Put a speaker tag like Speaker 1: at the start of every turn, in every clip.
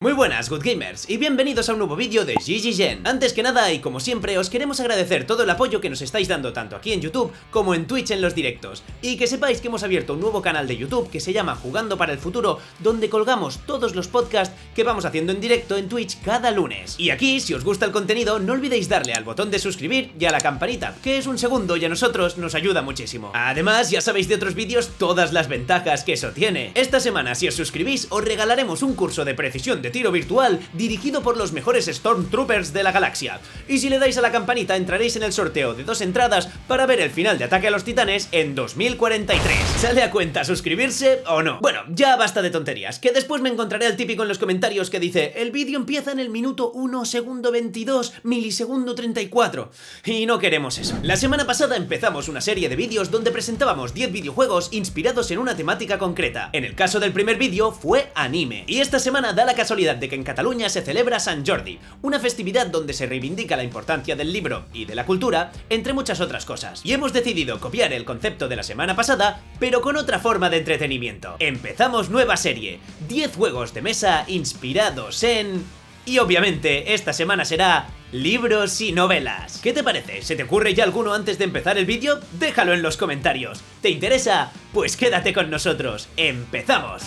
Speaker 1: Muy buenas, Good Gamers, y bienvenidos a un nuevo vídeo de GGGen. Antes que nada, y como siempre, os queremos agradecer todo el apoyo que nos estáis dando tanto aquí en YouTube como en Twitch en los directos. Y que sepáis que hemos abierto un nuevo canal de YouTube que se llama Jugando para el Futuro, donde colgamos todos los podcasts que vamos haciendo en directo en Twitch cada lunes. Y aquí, si os gusta el contenido, no olvidéis darle al botón de suscribir y a la campanita, que es un segundo y a nosotros nos ayuda muchísimo. Además, ya sabéis de otros vídeos todas las ventajas que eso tiene. Esta semana, si os suscribís, os regalaremos un curso de precisión de tiro virtual dirigido por los mejores Stormtroopers de la galaxia. Y si le dais a la campanita entraréis en el sorteo de 2 entradas para ver el final de Ataque a los Titanes en 2043. ¿Sale a cuenta suscribirse o no? Bueno, ya basta de tonterías, que después me encontraré al típico en los comentarios que dice: el vídeo empieza en el minuto 1 segundo 22 milisegundo 34. Y no queremos eso. La semana pasada empezamos una serie de vídeos donde presentábamos 10 videojuegos inspirados en una temática concreta. En el caso del primer vídeo fue anime. Y esta semana da la casualidad de que en Cataluña se celebra Sant Jordi, una festividad donde se reivindica la importancia del libro y de la cultura, entre muchas otras cosas. Y hemos decidido copiar el concepto de la semana pasada, pero con otra forma de entretenimiento. Empezamos nueva serie, 10 juegos de mesa inspirados en... Y obviamente esta semana será libros y novelas. ¿Qué te parece? ¿Se te ocurre ya alguno antes de empezar el vídeo? Déjalo en los comentarios. ¿Te interesa? Pues quédate con nosotros. ¡Empezamos!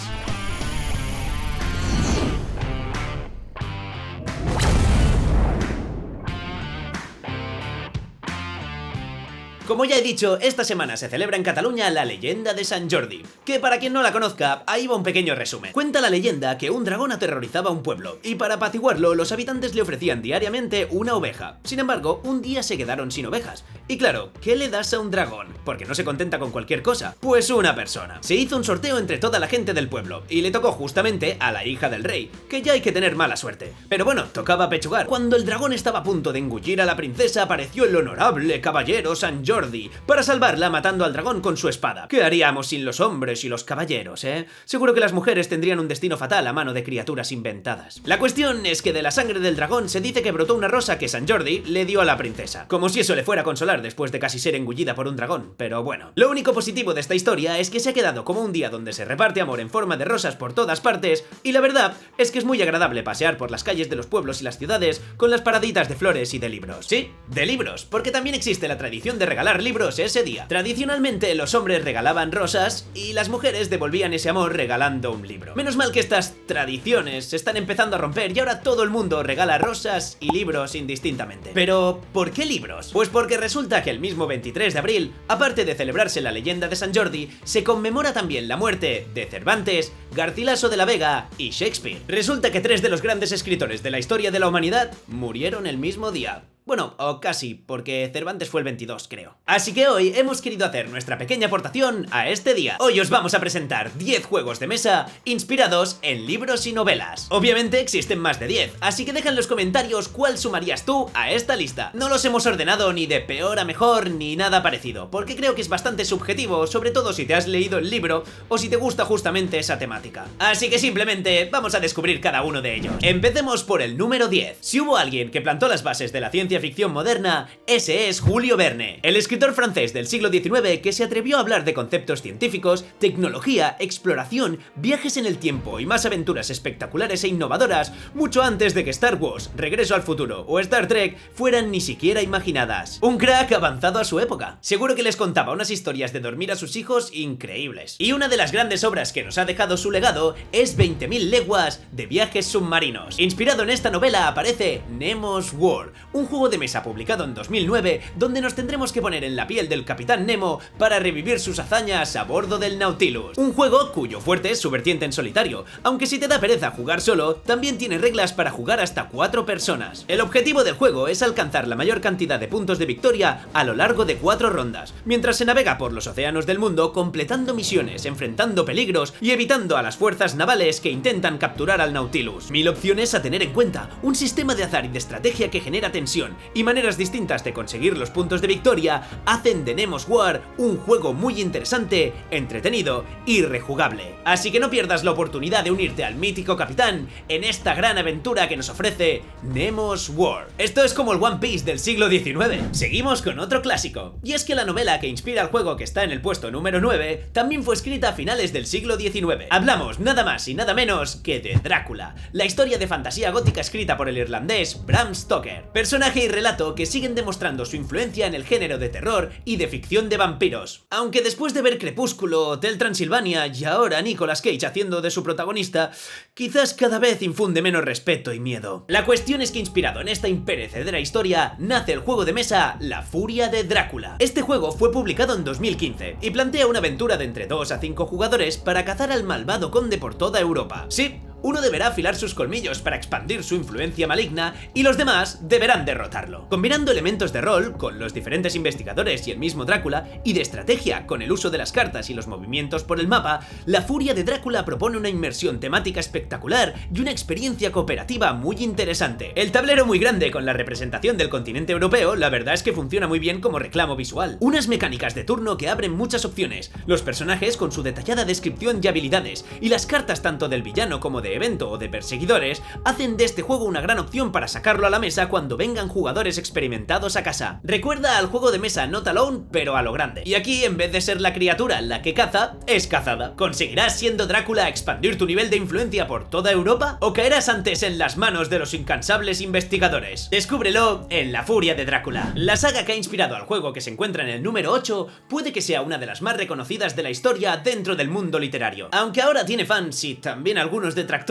Speaker 1: Como ya he dicho, esta semana se celebra en Cataluña la leyenda de Sant Jordi, que para quien no la conozca, ahí va un pequeño resumen. Cuenta la leyenda que un dragón aterrorizaba un pueblo, y para apaciguarlo los habitantes le ofrecían diariamente una oveja. Sin embargo, un día se quedaron sin ovejas. Y claro, ¿qué le das a un dragón? Porque no se contenta con cualquier cosa. Pues una persona. Se hizo un sorteo entre toda la gente del pueblo, y le tocó justamente a la hija del rey, que ya hay que tener mala suerte. Pero bueno, tocaba pechugar. Cuando el dragón estaba a punto de engullir a la princesa, apareció el honorable caballero Sant Jordi para salvarla matando al dragón con su espada. ¿Qué haríamos sin los hombres y los caballeros, Seguro que las mujeres tendrían un destino fatal a mano de criaturas inventadas. La cuestión es que de la sangre del dragón se dice que brotó una rosa que Sant Jordi le dio a la princesa. Como si eso le fuera a consolar después de casi ser engullida por un dragón, pero bueno. Lo único positivo de esta historia es que se ha quedado como un día donde se reparte amor en forma de rosas por todas partes, y la verdad es que es muy agradable pasear por las calles de los pueblos y las ciudades con las paraditas de flores y de libros. Sí, de libros, porque también existe la tradición de regalar libros ese día. Tradicionalmente los hombres regalaban rosas y las mujeres devolvían ese amor regalando un libro. Menos mal que estas tradiciones se están empezando a romper y ahora todo el mundo regala rosas y libros indistintamente. Pero, ¿por qué libros? Pues porque resulta que el mismo 23 de abril, aparte de celebrarse la leyenda de Sant Jordi, se conmemora también la muerte de Cervantes, Garcilaso de la Vega y Shakespeare. Resulta que 3 de los grandes escritores de la historia de la humanidad murieron el mismo día. Bueno, o casi, porque Cervantes fue el 22, creo. Así que hoy hemos querido hacer nuestra pequeña aportación a este día. Hoy os vamos a presentar 10 juegos de mesa inspirados en libros y novelas. Obviamente existen más de 10, así que deja en los comentarios cuál sumarías tú a esta lista. No los hemos ordenado ni de peor a mejor ni nada parecido, porque creo que es bastante subjetivo, sobre todo si te has leído el libro o si te gusta justamente esa temática. Así que simplemente vamos a descubrir cada uno de ellos. Empecemos por el número 10. Si hubo alguien que plantó las bases de la ciencia ficción moderna, ese es Julio Verne, el escritor francés del siglo XIX que se atrevió a hablar de conceptos científicos, tecnología, exploración, viajes en el tiempo y más aventuras espectaculares e innovadoras mucho antes de que Star Wars, Regreso al Futuro o Star Trek fueran ni siquiera imaginadas. Un crack avanzado a su época. Seguro que les contaba unas historias de dormir a sus hijos increíbles. Y una de las grandes obras que nos ha dejado su legado es 20.000 leguas de viajes submarinos. Inspirado en esta novela aparece Nemo's World, un juego de mesa publicado en 2009 donde nos tendremos que poner en la piel del Capitán Nemo para revivir sus hazañas a bordo del Nautilus. Un juego cuyo fuerte es su vertiente en solitario, aunque si te da pereza jugar solo, también tiene reglas para jugar hasta 4 personas. El objetivo del juego es alcanzar la mayor cantidad de puntos de victoria a lo largo de 4 rondas, mientras se navega por los océanos del mundo completando misiones, enfrentando peligros y evitando a las fuerzas navales que intentan capturar al Nautilus. 1000 opciones a tener en cuenta, un sistema de azar y de estrategia que genera tensión, ambientación y maneras distintas de conseguir los puntos de victoria hacen de Nemo's War un juego muy interesante, entretenido y rejugable. Así que no pierdas la oportunidad de unirte al mítico capitán en esta gran aventura que nos ofrece Nemo's War. Esto es como el One Piece del siglo XIX. Seguimos con otro clásico, y es que la novela que inspira el juego que está en el puesto número 9 también fue escrita a finales del siglo XIX. Hablamos nada más y nada menos que de Drácula, la historia de fantasía gótica escrita por el irlandés Bram Stoker. Personaje y relato que siguen demostrando su influencia en el género de terror y de ficción de vampiros. Aunque después de ver Crepúsculo, Hotel Transilvania y ahora Nicolas Cage haciendo de su protagonista, quizás cada vez infunde menos respeto y miedo. La cuestión es que inspirado en esta imperecedera historia, nace el juego de mesa La Furia de Drácula. Este juego fue publicado en 2015 y plantea una aventura de entre 2 a 5 jugadores para cazar al malvado conde por toda Europa. Sí, uno deberá afilar sus colmillos para expandir su influencia maligna y los demás deberán derrotarlo. Combinando elementos de rol con los diferentes investigadores y el mismo Drácula y de estrategia con el uso de las cartas y los movimientos por el mapa, La Furia de Drácula propone una inmersión temática espectacular y una experiencia cooperativa muy interesante. El tablero muy grande con la representación del continente europeo, la verdad es que funciona muy bien como reclamo visual. Unas mecánicas de turno que abren muchas opciones, los personajes con su detallada descripción y habilidades, y las cartas tanto del villano como de evento o de perseguidores hacen de este juego una gran opción para sacarlo a la mesa cuando vengan jugadores experimentados a casa. Recuerda al juego de mesa Not Alone, pero a lo grande. Y aquí, en vez de ser la criatura la que caza, es cazada. ¿Conseguirás siendo Drácula expandir tu nivel de influencia por toda Europa? ¿O caerás antes en las manos de los incansables investigadores? Descúbrelo en La Furia de Drácula. La saga que ha inspirado al juego que se encuentra en el número 8 puede que sea una de las más reconocidas de la historia dentro del mundo literario. Aunque ahora tiene fans y también algunos detractores,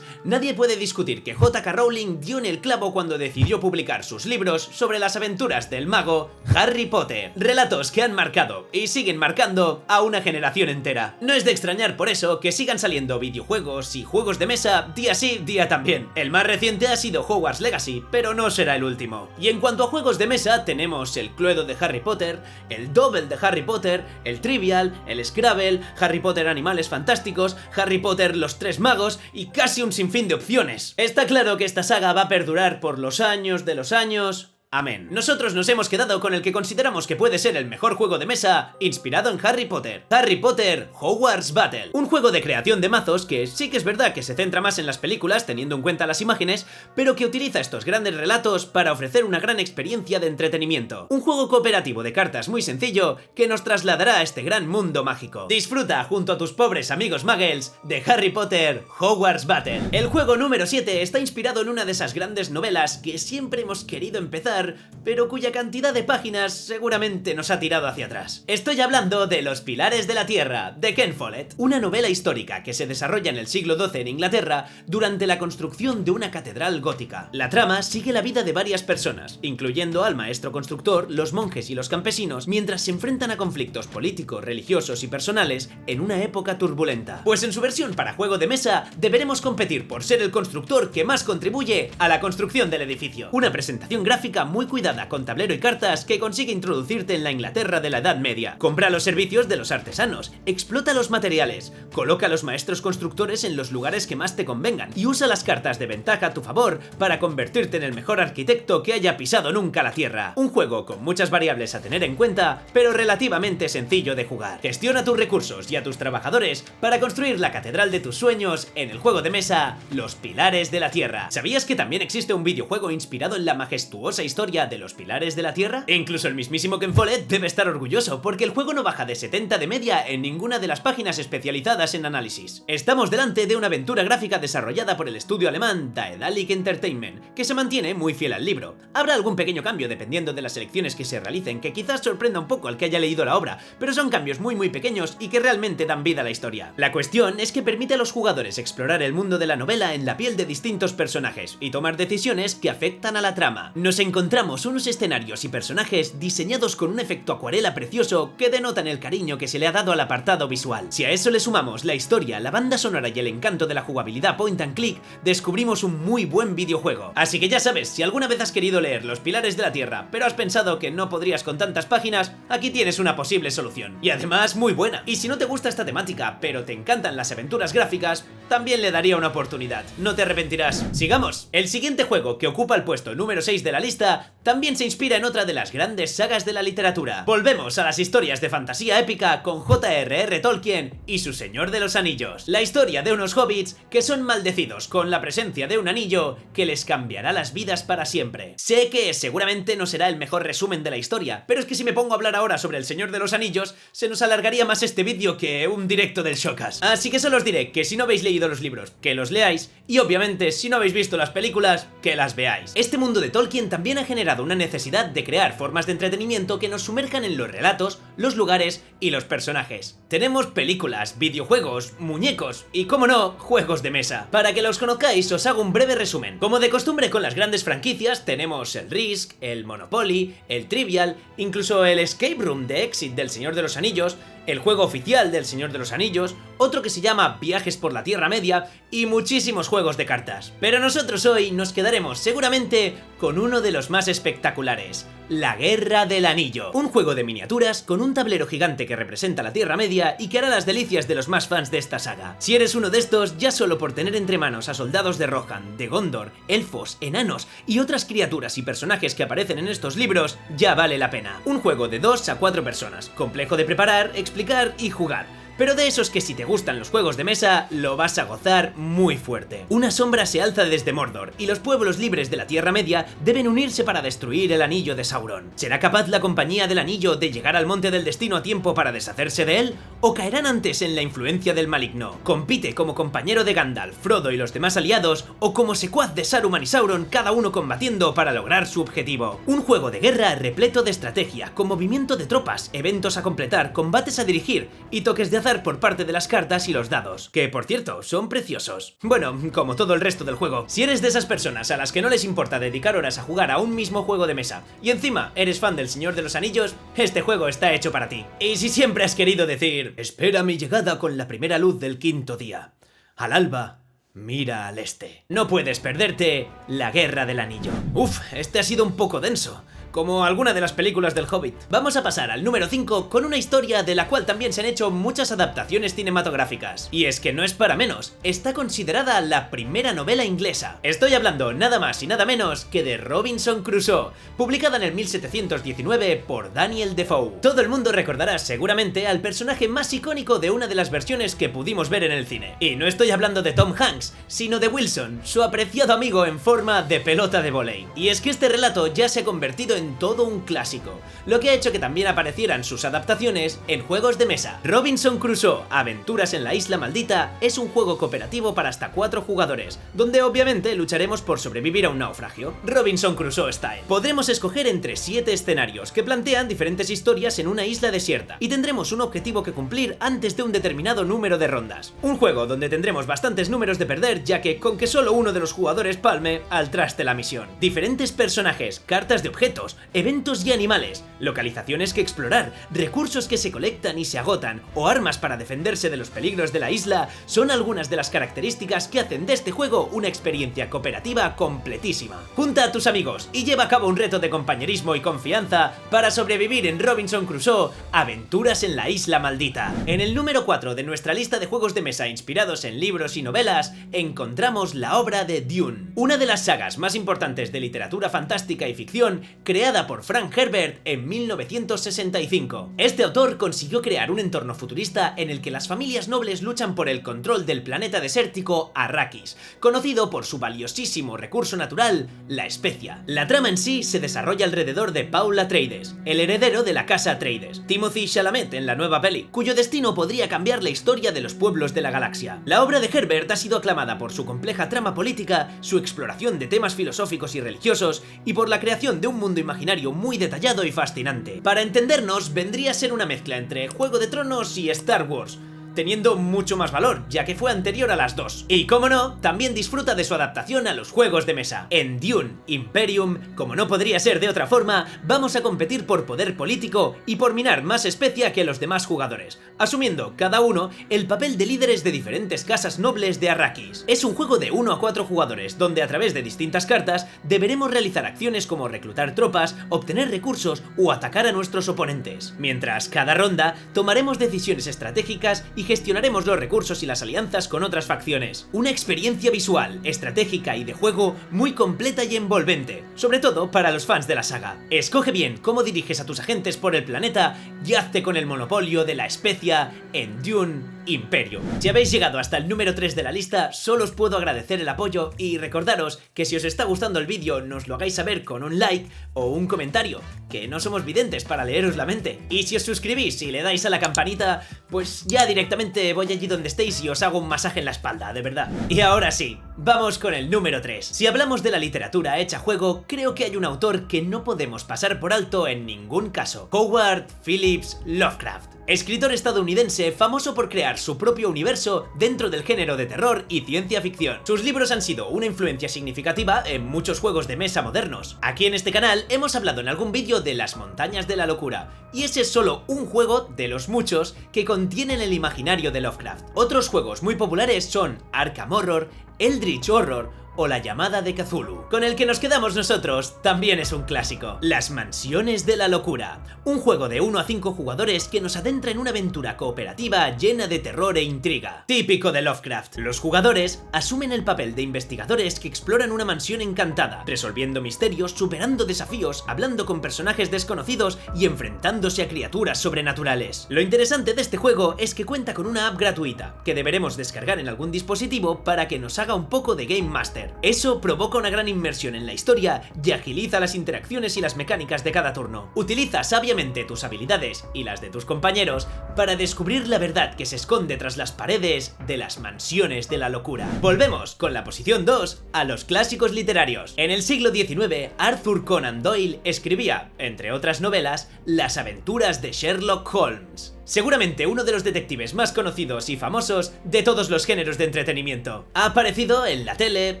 Speaker 1: nadie puede discutir que J.K. Rowling dio en el clavo cuando decidió publicar sus libros sobre las aventuras del mago Harry Potter. Relatos que han marcado y siguen marcando a una generación entera. No es de extrañar por eso que sigan saliendo videojuegos y juegos de mesa día sí, día también. El más reciente ha sido Hogwarts Legacy, pero no será el último. Y en cuanto a juegos de mesa, tenemos el Cluedo de Harry Potter, el Double de Harry Potter, el Trivial, el Scrabble, Harry Potter Animales Fantásticos, Harry Potter Los Tres Magos y casi un sinfín de opciones. Está claro que esta saga va a perdurar por los años de los años. Amén. Nosotros nos hemos quedado con el que consideramos que puede ser el mejor juego de mesa inspirado en Harry Potter. Harry Potter Hogwarts Battle. Un juego de creación de mazos que sí que es verdad que se centra más en las películas teniendo en cuenta las imágenes, pero que utiliza estos grandes relatos para ofrecer una gran experiencia de entretenimiento. Un juego cooperativo de cartas muy sencillo que nos trasladará a este gran mundo mágico. Disfruta junto a tus pobres amigos muggles de Harry Potter Hogwarts Battle. El juego número 7 está inspirado en una de esas grandes novelas que siempre hemos querido empezar, pero cuya cantidad de páginas seguramente nos ha tirado hacia atrás. Estoy hablando de Los Pilares de la Tierra, de Ken Follett, una novela histórica que se desarrolla en el siglo XII en Inglaterra durante la construcción de una catedral gótica. La trama sigue la vida de varias personas, incluyendo al maestro constructor, los monjes y los campesinos, mientras se enfrentan a conflictos políticos, religiosos y personales en una época turbulenta. Pues en su versión para juego de mesa, deberemos competir por ser el constructor que más contribuye a la construcción del edificio. Una presentación gráfica muy cuidada con tablero y cartas que consigue introducirte en la Inglaterra de la Edad Media. Compra los servicios de los artesanos, explota los materiales, coloca a los maestros constructores en los lugares que más te convengan y usa las cartas de ventaja a tu favor para convertirte en el mejor arquitecto que haya pisado nunca la Tierra. Un juego con muchas variables a tener en cuenta, pero relativamente sencillo de jugar. Gestiona tus recursos y a tus trabajadores para construir la catedral de tus sueños en el juego de mesa Los Pilares de la Tierra. ¿Sabías que también existe un videojuego inspirado en la majestuosa historia de Los Pilares de la Tierra? E incluso el mismísimo Ken Follett debe estar orgulloso porque el juego no baja de 70 de media en ninguna de las páginas especializadas en análisis. Estamos delante de una aventura gráfica desarrollada por el estudio alemán Daedalic Entertainment, que se mantiene muy fiel al libro. Habrá algún pequeño cambio dependiendo de las selecciones que se realicen que quizás sorprenda un poco al que haya leído la obra, pero son cambios muy pequeños y que realmente dan vida a la historia. La cuestión es que permite a los jugadores explorar el mundo de la novela en la piel de distintos personajes y tomar decisiones que afectan a la trama. Nos encontramos unos escenarios y personajes diseñados con un efecto acuarela precioso que denotan el cariño que se le ha dado al apartado visual. Si a eso le sumamos la historia, la banda sonora y el encanto de la jugabilidad point and click, descubrimos un muy buen videojuego. Así que ya sabes, si alguna vez has querido leer Los Pilares de la Tierra, pero has pensado que no podrías con tantas páginas, aquí tienes una posible solución. Y además muy buena. Y si no te gusta esta temática, pero te encantan las aventuras gráficas, también le daría una oportunidad. No te arrepentirás. Sigamos. El siguiente juego que ocupa el puesto número 6 de la lista mesa también se inspira en otra de las grandes sagas de la literatura. Volvemos a las historias de fantasía épica con J.R.R. Tolkien y su Señor de los Anillos. La historia de unos hobbits que son maldecidos con la presencia de un anillo que les cambiará las vidas para siempre. Sé que seguramente no será el mejor resumen de la historia, pero es que si me pongo a hablar ahora sobre el Señor de los Anillos, se nos alargaría más este vídeo que un directo del Showcast. Así que solo os diré que si no habéis leído los libros, que los leáis, y obviamente si no habéis visto las películas, que las veáis. Este mundo de Tolkien también ha generado una necesidad de crear formas de entretenimiento que nos sumerjan en los relatos, los lugares y los personajes. Tenemos películas, videojuegos, muñecos y, como no, juegos de mesa. Para que los conozcáis os hago un breve resumen. Como de costumbre con las grandes franquicias, tenemos el Risk, el Monopoly, el Trivial, incluso el Escape Room de Exit del Señor de los Anillos, el juego oficial del Señor de los Anillos, otro que se llama Viajes por la Tierra Media y muchísimos juegos de cartas. Pero nosotros hoy nos quedaremos seguramente con uno de los más espectaculares, La Guerra del Anillo. Un juego de miniaturas con un tablero gigante que representa la Tierra Media y que hará las delicias de los más fans de esta saga. Si eres uno de estos, ya solo por tener entre manos a soldados de Rohan, de Gondor, elfos, enanos y otras criaturas y personajes que aparecen en estos libros, ya vale la pena. Un juego de 2 a 4 personas, complejo de preparar, explicar y jugar. Pero de esos que si te gustan los juegos de mesa, lo vas a gozar muy fuerte. Una sombra se alza desde Mordor, y los pueblos libres de la Tierra Media deben unirse para destruir el anillo de Sauron. ¿Será capaz la compañía del anillo de llegar al Monte del Destino a tiempo para deshacerse de él? ¿O caerán antes en la influencia del maligno? ¿Compite como compañero de Gandalf, Frodo y los demás aliados? ¿O como secuaz de Saruman y Sauron, cada uno combatiendo para lograr su objetivo? Un juego de guerra repleto de estrategia, con movimiento de tropas, eventos a completar, combates a dirigir y toques de azar por parte de las cartas y los dados, que por cierto son preciosos. Bueno, como todo el resto del juego, si eres de esas personas a las que no les importa dedicar horas a jugar a un mismo juego de mesa y encima eres fan del Señor de los Anillos, este juego está hecho para ti. Y si siempre has querido decir, espera mi llegada con la primera luz del quinto día, al alba mira al este, no puedes perderte La Guerra del Anillo. Uf, este ha sido un poco denso, como alguna de las películas del Hobbit. Vamos a pasar al número 5 con una historia de la cual también se han hecho muchas adaptaciones cinematográficas. Y es que no es para menos, está considerada la primera novela inglesa. Estoy hablando nada más y nada menos que de Robinson Crusoe, publicada en el 1719 por Daniel Defoe. Todo el mundo recordará seguramente al personaje más icónico de una de las versiones que pudimos ver en el cine. Y no estoy hablando de Tom Hanks, sino de Wilson, su apreciado amigo en forma de pelota de vóley. Y es que este relato ya se ha convertido en todo un clásico, lo que ha hecho que también aparecieran sus adaptaciones en juegos de mesa. Robinson Crusoe, Aventuras en la Isla Maldita, es un juego cooperativo para hasta 4 jugadores, donde obviamente lucharemos por sobrevivir a un naufragio. Robinson Crusoe Style. Podremos escoger entre 7 escenarios que plantean diferentes historias en una isla desierta, y tendremos un objetivo que cumplir antes de un determinado número de rondas. Un juego donde tendremos bastantes números de perder, ya que con que solo uno de los jugadores palme, al traste la misión. Diferentes personajes, cartas de objetos, eventos y animales, localizaciones que explorar, recursos que se colectan y se agotan, o armas para defenderse de los peligros de la isla, son algunas de las características que hacen de este juego una experiencia cooperativa completísima. Junta a tus amigos y lleva a cabo un reto de compañerismo y confianza para sobrevivir en Robinson Crusoe, Aventuras en la Isla Maldita. En el número 4 de nuestra lista de juegos de mesa inspirados en libros y novelas, encontramos la obra de Dune, una de las sagas más importantes de literatura fantástica y ficción, creada por Frank Herbert en 1965. Este autor consiguió crear un entorno futurista en el que las familias nobles luchan por el control del planeta desértico Arrakis, conocido por su valiosísimo recurso natural, la especia. La trama en sí se desarrolla alrededor de Paul Atreides, el heredero de la casa Atreides, Timothy Chalamet en la nueva peli, cuyo destino podría cambiar la historia de los pueblos de la galaxia. La obra de Herbert ha sido aclamada por su compleja trama política, su exploración de temas filosóficos y religiosos y por la creación de un mundo imaginario muy detallado y fascinante. Para entendernos, vendría a ser una mezcla entre Juego de Tronos y Star Wars, teniendo mucho más valor, ya que fue anterior a las dos. Y como no, también disfruta de su adaptación a los juegos de mesa. En Dune Imperium, como no podría ser de otra forma, vamos a competir por poder político y por minar más especia que los demás jugadores, asumiendo cada uno el papel de líderes de diferentes casas nobles de Arrakis. Es un juego de 1 a 4 jugadores, donde a través de distintas cartas deberemos realizar acciones como reclutar tropas, obtener recursos o atacar a nuestros oponentes. Mientras cada ronda tomaremos decisiones estratégicas y gestionaremos los recursos y las alianzas con otras facciones. Una experiencia visual, estratégica y de juego muy completa y envolvente, sobre todo para los fans de la saga. Escoge bien cómo diriges a tus agentes por el planeta y hazte con el monopolio de la especia en Dune Imperium. Si habéis llegado hasta el número 3 de la lista, solo os puedo agradecer el apoyo y recordaros que si os está gustando el vídeo nos lo hagáis saber con un like o un comentario, que no somos videntes para leeros la mente. Y si os suscribís y le dais a la campanita, pues ya directamente voy allí donde estéis y os hago un masaje en la espalda, de verdad. Y ahora sí, vamos con el número 3. Si hablamos de la literatura hecha juego, creo que hay un autor que no podemos pasar por alto en ningún caso: Howard Phillips Lovecraft. Escritor estadounidense famoso por crear su propio universo dentro del género de terror y ciencia ficción. Sus libros han sido una influencia significativa en muchos juegos de mesa modernos. Aquí en este canal hemos hablado en algún vídeo de Las Montañas de la Locura, y ese es solo un juego de los muchos que contienen el imaginario de Lovecraft. Otros juegos muy populares son Arkham Horror, Eldritch Horror o La Llamada de Cthulhu. Con el que nos quedamos nosotros también es un clásico: Las Mansiones de la Locura, un juego de 1 a 5 jugadores que nos adentra en una aventura cooperativa llena de terror e intriga. Típico de Lovecraft, los jugadores asumen el papel de investigadores que exploran una mansión encantada, resolviendo misterios, superando desafíos, hablando con personajes desconocidos y enfrentándose a criaturas sobrenaturales. Lo interesante de este juego es que cuenta con una app gratuita, que deberemos descargar en algún dispositivo para que nos haga un poco de Game Master. Eso provoca una gran inmersión en la historia y agiliza las interacciones y las mecánicas de cada turno. Utiliza sabiamente tus habilidades y las de tus compañeros para descubrir la verdad que se esconde tras las paredes de las Mansiones de la Locura. Volvemos con la posición 2 a los clásicos literarios. En el siglo XIX, Arthur Conan Doyle escribía, entre otras novelas, Las aventuras de Sherlock Holmes. Seguramente uno de los detectives más conocidos y famosos de todos los géneros de entretenimiento. Ha aparecido en la tele,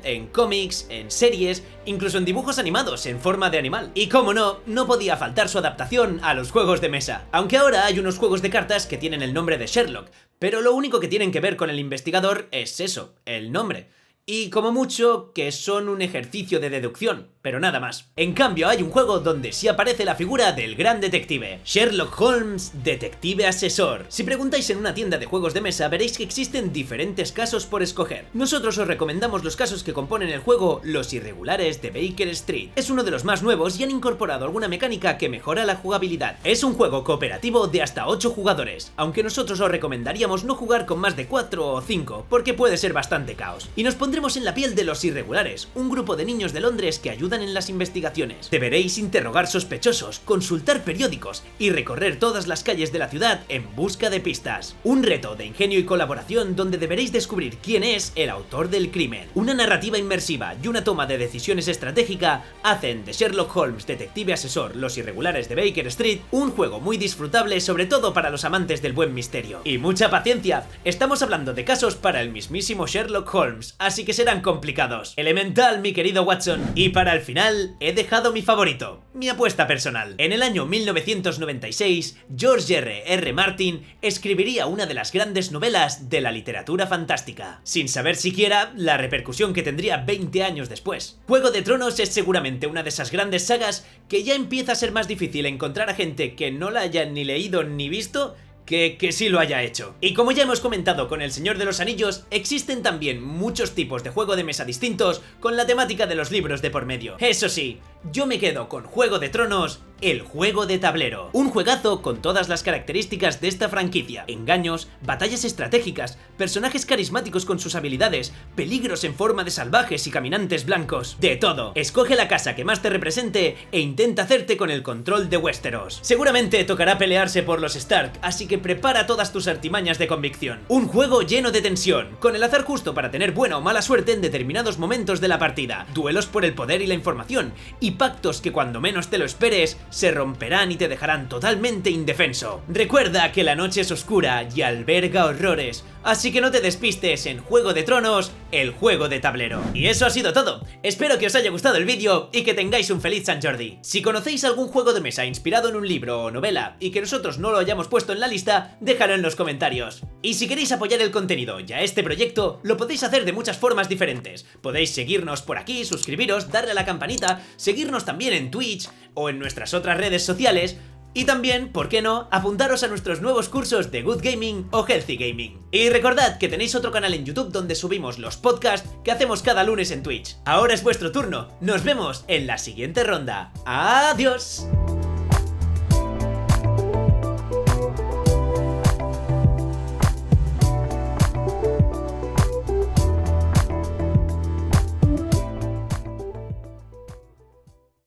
Speaker 1: en cómics, en series, incluso en dibujos animados en forma de animal. Y como no, no podía faltar su adaptación a los juegos de mesa. Aunque ahora hay unos juegos de cartas que tienen el nombre de Sherlock, pero lo único que tienen que ver con el investigador es eso, el nombre. Y como mucho que son un ejercicio de deducción, pero nada más. En cambio hay un juego donde sí aparece la figura del gran detective, Sherlock Holmes, detective asesor. Si preguntáis en una tienda de juegos de mesa veréis que existen diferentes casos por escoger. Nosotros os recomendamos los casos que componen el juego Los Irregulares de Baker Street. Es uno de los más nuevos y han incorporado alguna mecánica que mejora la jugabilidad. Es un juego cooperativo de hasta 8 jugadores, aunque nosotros os recomendaríamos no jugar con más de 4 o 5, porque puede ser bastante caos. Y nos pondremos en la piel de los Irregulares, un grupo de niños de Londres que ayudan en las investigaciones. Deberéis interrogar sospechosos, consultar periódicos y recorrer todas las calles de la ciudad en busca de pistas. Un reto de ingenio y colaboración donde deberéis descubrir quién es el autor del crimen. Una narrativa inmersiva y una toma de decisiones estratégica hacen de Sherlock Holmes, detective asesor, Los Irregulares de Baker Street un juego muy disfrutable, sobre todo para los amantes del buen misterio. Y mucha paciencia, estamos hablando de casos para el mismísimo Sherlock Holmes, así que serán complicados. Elemental, mi querido Watson. Y para el final, he dejado mi favorito, mi apuesta personal. En el año 1996, George R.R. Martin escribiría una de las grandes novelas de la literatura fantástica, sin saber siquiera la repercusión que tendría 20 años después. Juego de Tronos es seguramente una de esas grandes sagas que ya empieza a ser más difícil encontrar a gente que no la haya ni leído ni visto que sí lo haya hecho. Y como ya hemos comentado con El Señor de los Anillos, existen también muchos tipos de juego de mesa distintos con la temática de los libros de por medio. Eso sí, yo me quedo con Juego de Tronos, el juego de tablero. Un juegazo con todas las características de esta franquicia: engaños, batallas estratégicas, personajes carismáticos con sus habilidades, peligros en forma de salvajes y caminantes blancos. De todo. Escoge la casa que más te represente e intenta hacerte con el control de Westeros. Seguramente tocará pelearse por los Stark, así que prepara todas tus artimañas de convicción. Un juego lleno de tensión, con el azar justo para tener buena o mala suerte en determinados momentos de la partida, duelos por el poder y la información, y pactos que cuando menos te lo esperes se romperán y te dejarán totalmente indefenso. Recuerda que la noche es oscura y alberga horrores, así que no te despistes en Juego de Tronos, el juego de tablero. Y eso ha sido todo. Espero que os haya gustado el vídeo y que tengáis un feliz Sant Jordi. Si conocéis algún juego de mesa inspirado en un libro o novela y que nosotros no lo hayamos puesto en la lista, déjalo en los comentarios. Y si queréis apoyar el contenido y a este proyecto, lo podéis hacer de muchas formas diferentes. Podéis seguirnos por aquí, suscribiros, darle a la campanita, seguirnos también en Twitch o en nuestras otras redes sociales, Y también, ¿por qué no?, apuntaros a nuestros nuevos cursos de Good Gaming o Healthy Gaming. Y recordad que tenéis otro canal en YouTube donde subimos los podcasts que hacemos cada lunes en Twitch. Ahora es vuestro turno, nos vemos en la siguiente ronda. ¡Adiós!